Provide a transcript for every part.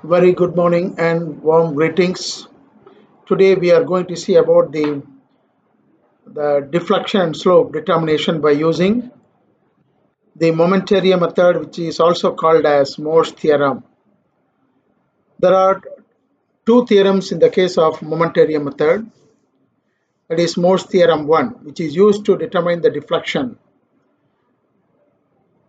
Very good morning and warm greetings. Today we are going to see about the deflection and slope determination by using the momentary method, which is also called as Moore's theorem. There are two theorems in the case of momentary method. That is Moore's theorem 1, which is used to determine the deflection.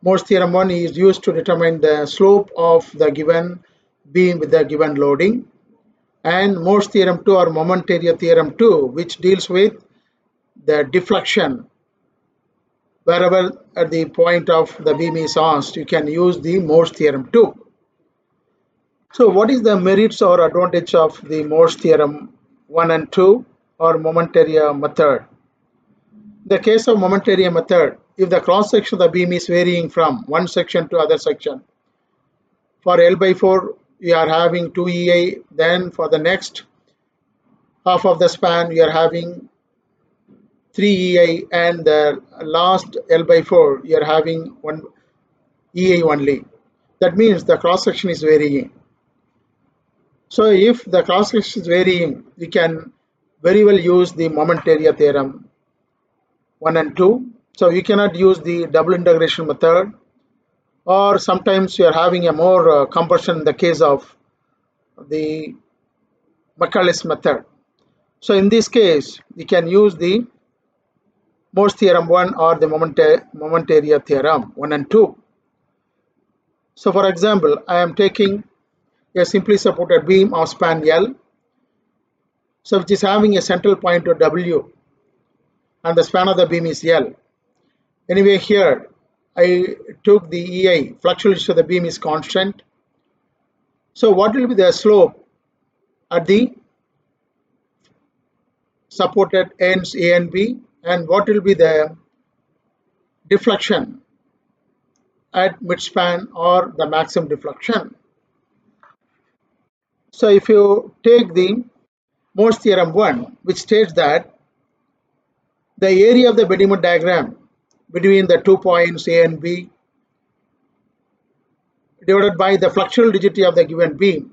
Moore's theorem 1 is used to determine the slope of the given beam with the given loading, and Moore's theorem 2 or momentary theorem 2, which deals with the deflection. Wherever at the point of the beam is asked, you can use the Moore's theorem too. So what is the merits or advantage of the Moore's theorem 1 and 2 or momentary method? In the case of momentary method, if the cross section of the beam is varying from one section to other section, for L by 4 we are having 2 EI, then for the next half of the span we are having 3 EI, and the last L by 4 you are having 1 EI only. That means the cross section is varying. So if the cross section is varying, we can very well use the momentary theorem 1 and 2. So you cannot use the double integration method, or sometimes you are having a more compression in the case of the Macaulay's method. So in this case, we can use the Moore's theorem 1 or the momentary theorem 1 and 2. So for example, I am taking a simply supported beam of span L, so which is having a central point to W, and the span of the beam is L. Anyway, here I took the EI, fluctuation of the beam is constant. So what will be the slope at the supported ends A and B, and what will be the deflection at midspan or the maximum deflection? So if you take the Moore's theorem 1, which states that the area of the Bedingfield diagram between the 2 points A and B divided by the fluxural rigidity of the given beam,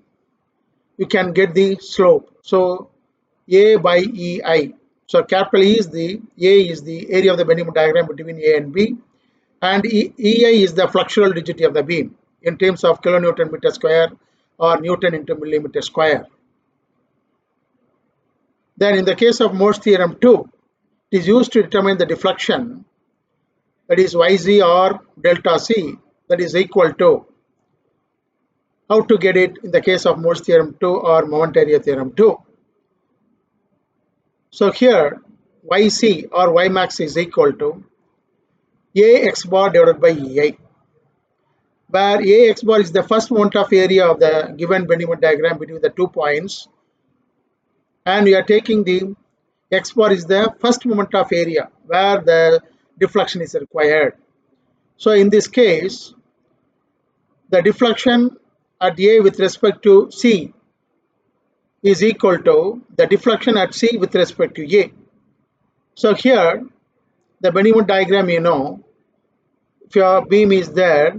you can get the slope. So A by EI. So capital E is the A is the area of the Bedingfield diagram between A and B, and EI is the fluxural rigidity of the beam in terms of kilonewton meter square or Newton into millimeter square. Then in the case of Moore's theorem 2, it is used to determine the deflection, that is YZ or delta C, that is equal to, how to get it in the case of Moore's theorem 2 or momentary theorem 2. So here YC or Y max is equal to AX bar divided by EI, where AX bar is the first moment of area of the given Bedingfield diagram between the 2 points, and we are taking the X bar is the first moment of area where the deflection is required. So in this case, the deflection at A with respect to C is equal to the deflection at C with respect to A. So here, the Bedingfield diagram, if your beam is there,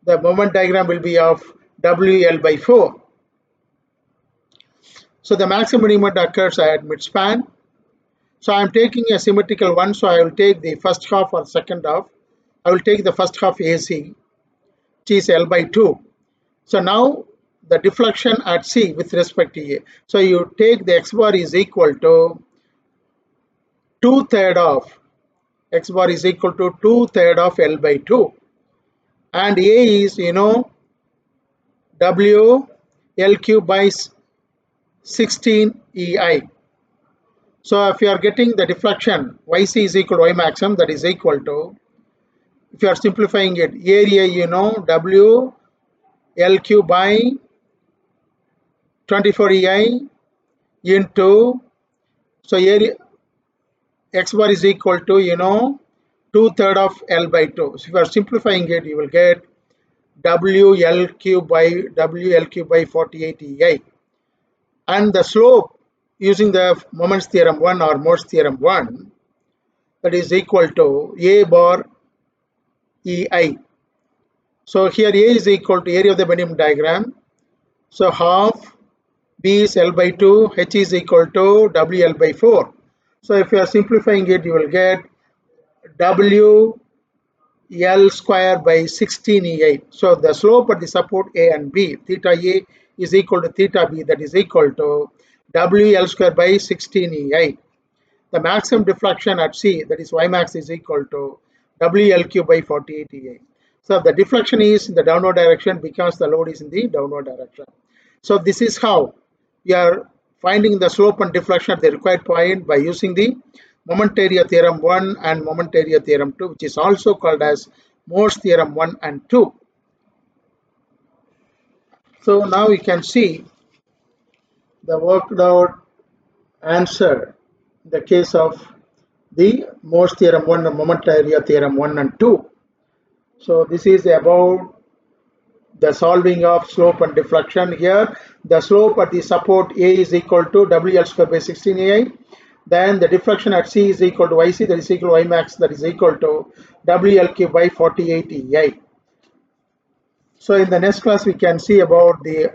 the moment diagram will be of WL by 4. So the maximum moment occurs at midspan. So I am taking a symmetrical one, so I will take the first half or second half. I will take the first half AC, which is L by 2. So now the deflection at C with respect to A. So you take the X bar is equal to 2/3 of X bar is equal to 2/3 of L by 2, and A is W L cube by 16 EI. So if you are getting the deflection YC is equal to Y maximum, that is equal to, if you are simplifying it, area W L cube by 24 EI into, so area X bar is equal to 2/3 of L by 2. So if you are simplifying it, you will get WL cube by 48 EI, and the slope using the moments theorem 1 or Moore's theorem 1, that is equal to A bar EI. So here A is equal to area of the Bedingfield diagram So half B is L by 2, H is equal to WL by 4. So if you are simplifying it, you will get W L square by 16E8. So the slope at the support A and B, theta A is equal to theta B, that is equal to WL square by 16E8. The maximum deflection at C, that is Y max, is equal to WLQ by 48E8. So if the deflection is in the downward direction because the load is in the downward direction. So this is how we are finding the slope and deflection at the required point by using the moment area theorem 1 and moment area theorem 2, which is also called as Moore's theorem 1 and 2. So now we can see the worked out answer in the case of the Moore's theorem 1 and moment area theorem 1 and 2. So this is about the solving of slope and deflection. Here the slope at the support A is equal to WL square by 16AI. Then the deflection at C is equal to YC, that is equal to Y max, that is equal to WLQ by 48EI. So in the next class we can see about the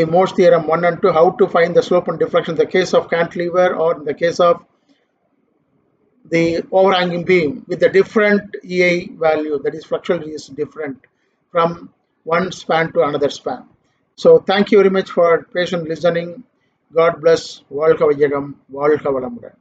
Moore's theorem 1 and 2, how to find the slope and deflection in the case of cantilever or in the case of the overhanging beam with a different EI value, that is fluctuation is different from one span to another span. So thank you very much for patient listening. God bless. வாழ்க வையகம், வாழ்க வளமுடன்.